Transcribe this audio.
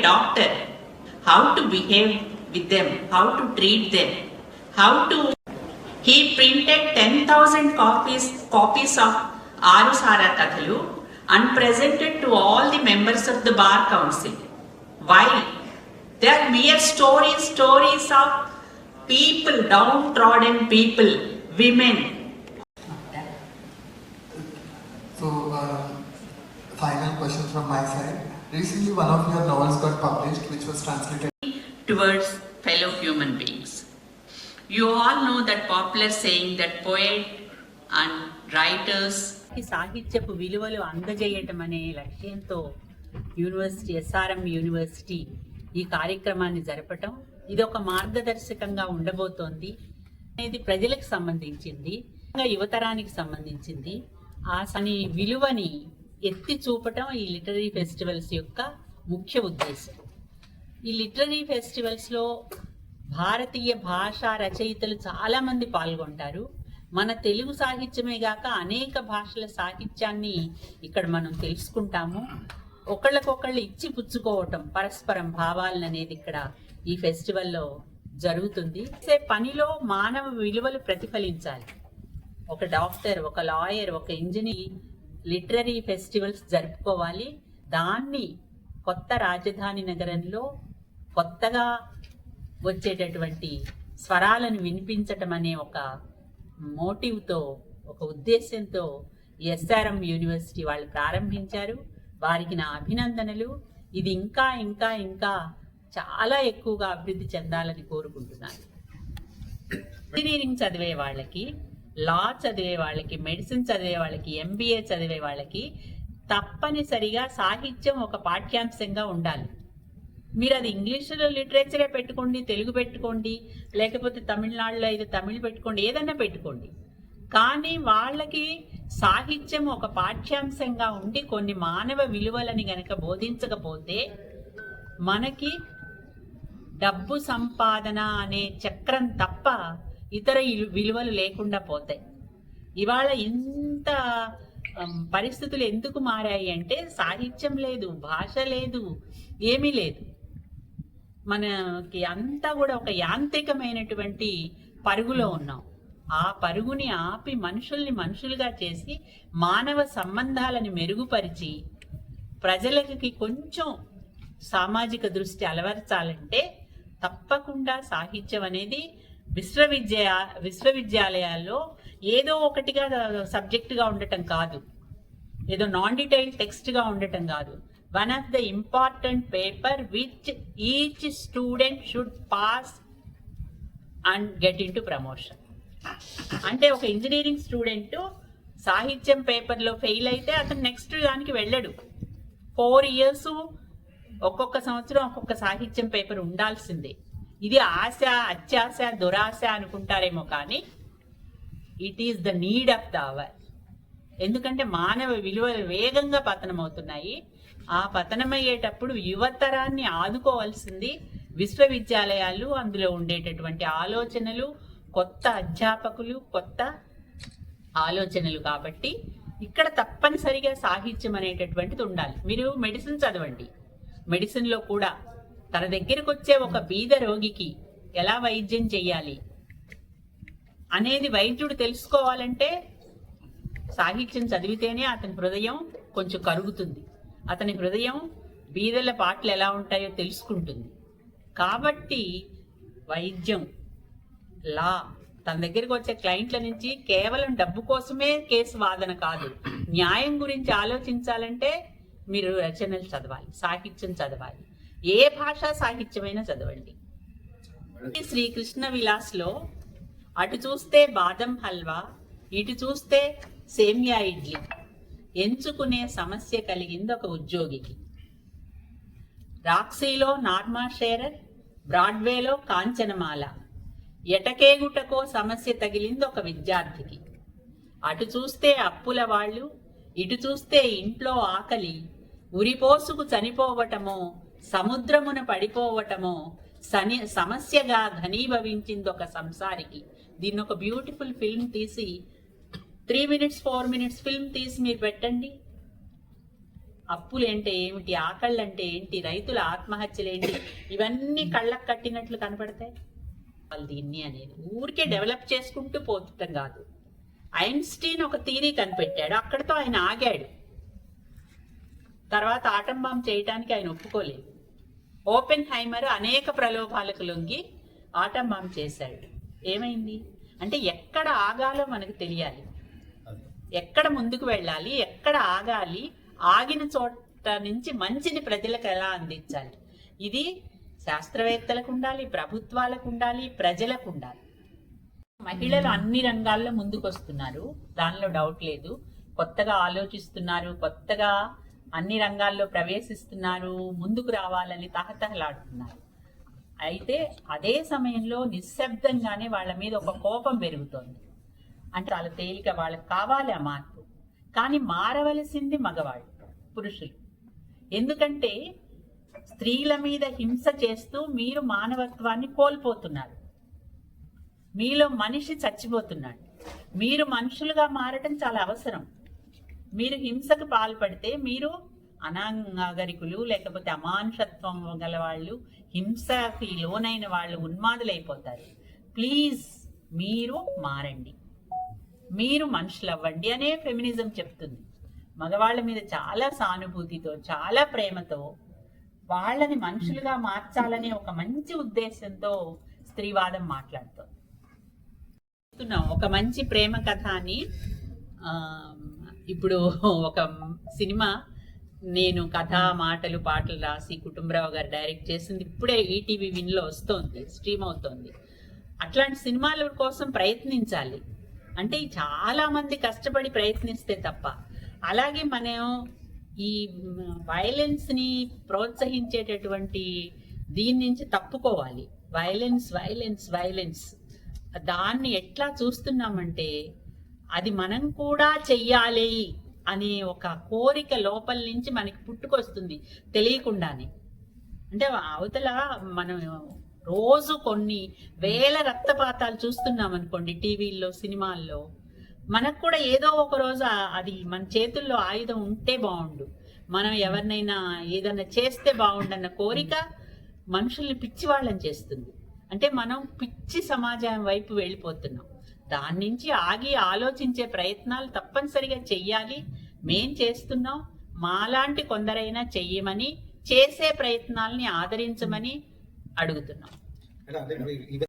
doctor, how to behave with them, how to treat them, how to. He printed 10,000 copies of Arusara Kathalu and presented to all the members of the Bar Council. Why? They are mere stories of people, downtrodden people, women. So, final question from my side. Recently, one of your novels got published, which was translated towards fellow human beings. You all know that popular saying that poet and writers సాహిత్యపు విలువలు అందజేయటం అనే లక్ష్యంతో university SRM university ఈ కార్యక్రమాన్ని జరపటం ఇది ఒక మార్గదర్శకంగా ఉండబోతోంది అనేది ప్రజలకు సంబంధించింది, యువతరానికి సంబంధించింది. ఆ విలువని ఎత్తి చూపటం ఈ లిటరరీ ఫెస్టివల్స్ యొక్క ముఖ్య ఉద్దేశం. ఈ లిటరరీ ఫెస్టివల్స్లో భారతీయ భాషా రచయితలు చాలామంది పాల్గొంటారు. మన తెలుగు సాహిత్యమే గాక అనేక భాషల సాహిత్యాన్ని ఇక్కడ మనం తెలుసుకుంటాము. ఒకళ్ళకొకళ్ళు ఇచ్చి పుచ్చుకోవటం, పరస్పరం భావాలను అనేది ఇక్కడ ఈ ఫెస్టివల్లో జరుగుతుంది. పనిలో మానవ విలువలు ప్రతిఫలించాలి. ఒక డాక్టర్, ఒక లాయర్, ఒక ఇంజనీర్ లిటరరీ ఫెస్టివల్స్ జరుపుకోవాలి. దాన్ని కొత్త రాజధాని నగరంలో కొత్తగా వచ్చేటటువంటి స్వరాలను వినిపించటం అనే ఒక మోటివ్తో, ఒక ఉద్దేశంతో ఎస్ఆర్ఎం యూనివర్సిటీ వాళ్ళు ప్రారంభించారు. వారికి నా అభినందనలు. ఇది ఇంకా ఇంకా ఇంకా చాలా ఎక్కువగా అభివృద్ధి చెందాలని కోరుకుంటున్నాను. ఇంజనీరింగ్ చదివే వాళ్ళకి, లా చదివే వాళ్ళకి, మెడిసిన్ చదివే వాళ్ళకి, ఎంబీఏ చదివే వాళ్ళకి తప్పనిసరిగా సాహిత్యం ఒక పాఠ్యాంశంగా ఉండాలి. మీరు అది ఇంగ్లీషులో లిటరేచరే పెట్టుకోండి, తెలుగు పెట్టుకోండి, లేకపోతే తమిళనాడులో అయితే తమిళ్ పెట్టుకోండి, ఏదన్నా పెట్టుకోండి. కానీ వాళ్ళకి సాహిత్యం ఒక పాఠ్యాంశంగా ఉండి కొన్ని మానవ విలువలని గనక బోధించకపోతే మనకి డబ్బు సంపాదన అనే చక్రం తప్ప ఇతర విలువలు లేకుండా పోతాయి. ఇవాళ ఇంత పరిస్థితులు ఎందుకు మారాయి అంటే సాహిత్యం లేదు, భాష లేదు, ఏమీ లేదు. మనకి అంతా కూడా ఒక యాంత్రికమైనటువంటి పరుగులో ఉన్నాం. ఆ పరుగుని ఆపి మనుషుల్ని మనుషులుగా చేసి మానవ సంబంధాలను మెరుగుపరిచి ప్రజలకి కొంచెం సామాజిక దృష్టి అలవర్చాలంటే తప్పకుండా సాహిత్యం అనేది విశ్వవిద్యాలయాల్లో ఏదో ఒకటిగా సబ్జెక్టుగా ఉండటం కాదు, ఏదో నాన్ డీటెయిల్డ్ టెక్స్ట్గా ఉండటం కాదు. One of the important paper which each student should pass and get into promotion. అంటే ఒక ఇంజనీరింగ్ స్టూడెంట్ సాహిత్యం పేపర్లో ఫెయిల్ అయితే అతను నెక్స్ట్ దానికి వెళ్ళడు. 4 years ఒక్కొక్క సంవత్సరం ఒక్కొక్క సాహిత్యం పేపర్ ఉండాల్సిందే. ఇది ఆశ, అత్యాశ, దురాశ అనుకుంటారేమో కానీ it is the need of the hour. ఎందుకంటే మానవ విలువలు వేగంగా పతనమవుతున్నాయి. ఆ పతనమయ్యేటప్పుడు యువతరాన్ని ఆదుకోవాల్సింది విశ్వవిద్యాలయాలు, అందులో ఉండేటటువంటి ఆలోచనలు, కొత్త అధ్యాపకులు, కొత్త ఆలోచనలు. కాబట్టి ఇక్కడ తప్పనిసరిగా సాహిత్యం అనేటటువంటిది ఉండాలి. మీరు మెడిసిన్ చదవండి, మెడిసిన్లో కూడా తన దగ్గరకు వచ్చే ఒక బీద రోగికి ఎలా వైద్యం చెయ్యాలి అనేది వైద్యుడు తెలుసుకోవాలంటే సాహిత్యం చదివితేనే అతని హృదయం కొంచెం కరుగుతుంది. అతని హృదయం బీదల పాటలు ఎలా ఉంటాయో తెలుసుకుంటుంది. కాబట్టి వైద్యం, లా తన దగ్గరికి వచ్చే క్లయింట్ల నుంచి కేవలం డబ్బు కోసమే కేసు వాదన కాదు, న్యాయం గురించి ఆలోచించాలంటే మీరు రచనలు చదవాలి, సాహిత్యం చదవాలి. ఏ భాషా సాహిత్యమైనా చదవండి. శ్రీకృష్ణ విలాస్లో అటు చూస్తే బాదం హల్వా, ఇటు చూస్తే సేమియా ఇడ్లీ ఎంచుకునే సమస్య కలిగింది ఒక ఉద్యోగికి. రాక్సీలో నార్మా షేరర్, బ్రాడ్వేలో కాంచనమాల, ఎటకేగుటకో సమస్య తగిలింది ఒక విద్యార్థికి. అటు చూస్తే అప్పుల వాళ్ళు, ఇటు చూస్తే ఇంట్లో ఆకలి, ఉరిపోసుకు చనిపోవటమో సముద్రమున పడిపోవటమో సమస్యగా ఘనీభవించింది ఒక సంసారికి. దీన్ని ఒక బ్యూటిఫుల్ ఫిల్మ్ తీసి 3 minutes 4 minutes ఫిల్మ్ తీసి మీరు పెట్టండి. అప్పులేంటే ఏమిటి, ఆకళ్ళంటే ఏంటి, రైతుల ఆత్మహత్యలేంటి, ఇవన్నీ కళ్ళకు కట్టినట్లు కనపడతాయి. వాళ్ళు దీన్ని అనేది ఊరికే డెవలప్ చేసుకుంటూ పోతుంటాం కాదు. ఐన్స్టీన్ ఒక థియరీ కనిపెట్టాడు, అక్కడితో ఆయన ఆగాడు. తర్వాత ఆటం బాంబ్ చేయడానికి ఆయన ఒప్పుకోలేదు. ఓపెన్ హైమర్ అనేక ప్రలోభాలకు లొంగి ఆటం బాంబ్ చేశాడు. ఏమైంది అంటే ఎక్కడ ఆగాలో మనకు తెలియాలి, ఎక్కడ ముందుకు వెళ్ళాలి, ఎక్కడ ఆగాలి, ఆగిన చోట నుంచి మంచిని ప్రజలకు ఎలా అందించాలి. ఇది శాస్త్రవేత్తలకు ఉండాలి, ప్రభుత్వాలకు ఉండాలి, ప్రజలకు ఉండాలి. మహిళలు అన్ని రంగాల్లో ముందుకు వస్తున్నారు, దానిలో డౌట్ లేదు. కొత్తగా ఆలోచిస్తున్నారు, కొత్తగా అన్ని రంగాల్లో ప్రవేశిస్తున్నారు, ముందుకు రావాలని తహతహలాడుతున్నారు. అయితే అదే సమయంలో నిశ్శబ్దంగానే వాళ్ళ మీద ఒక కోపం పెరుగుతోంది. అంటే వాళ్ళ తేలిక, వాళ్ళకి కావాలి ఆ మార్పు. కానీ మారవలసింది మగవాళ్ళు, పురుషులు. ఎందుకంటే స్త్రీల మీద హింస చేస్తూ మీరు మానవత్వాన్ని కోల్పోతున్నారు. మీలో మనిషి చచ్చిపోతున్నాడు. మీరు మనుషులుగా మారటం చాలా అవసరం. మీరు హింసకు పాల్పడితే మీరు అనాగరికులు, లేకపోతే అమానుషత్వం గల వాళ్ళు, హింసకి లోనైన వాళ్ళు ఉన్మాదులైపోతారు. ప్లీజ్ మీరు మారండి, మీరు మనుషులు అవ్వండి అనే ఫెమినిజం చెప్తుంది. మగవాళ్ళ మీద చాలా సానుభూతితో, చాలా ప్రేమతో వాళ్ళని మనుషులుగా మార్చాలనే ఒక మంచి ఉద్దేశంతో స్త్రీవాదం మాట్లాడుతోంది. ఒక మంచి ప్రేమ కథ అని ఇప్పుడు ఒక సినిమా నేను కథ, మాటలు, పాటలు రాసి కుటుంబరావు గారు డైరెక్ట్ చేసింది ఇప్పుడే ఈటీవీ విన్లో వస్తోంది, స్ట్రీమ్ అవుతోంది. అట్లాంటి సినిమాల కోసం ప్రయత్నించాలి. అంటే చాలా మంది కష్టపడి ప్రయత్నిస్తే తప్ప. అలాగే మనం ఈ వైలెన్స్ని ప్రోత్సహించేటటువంటి దీని నుంచి తప్పుకోవాలి. వైలెన్స్ వైలెన్స్ వైలెన్స్ దాన్ని ఎట్లా చూస్తున్నామంటే అది మనం కూడా చెయ్యాలి అనే ఒక కోరిక లోపల నుంచి మనకి పుట్టుకొస్తుంది తెలియకుండానే. అంటే అవతల మనం రోజు కొన్ని వేల రక్తపాతాలు చూస్తున్నాం అనుకోండి టీవీల్లో, సినిమాల్లో. మనకు కూడా ఏదో ఒక రోజు అది మన చేతుల్లో ఆయుధం ఉంటే బాగుండు, మనం ఎవరినైనా ఏదైనా చేస్తే బాగుండన్న కోరిక మనుషుల్ని పిచ్చి వాళ్ళని చేస్తుంది. అంటే మనం పిచ్చి సమాజం వైపు వెళ్ళిపోతున్నాం. దాని నుంచి ఆగి ఆలోచించే ప్రయత్నాలు తప్పనిసరిగా చెయ్యాలి. మేం చేస్తున్నాం, మాలాంటి కొందరైనా చెయ్యమని, చేసే ప్రయత్నాల్ని ఆదరించమని అడుగుతున్నాం.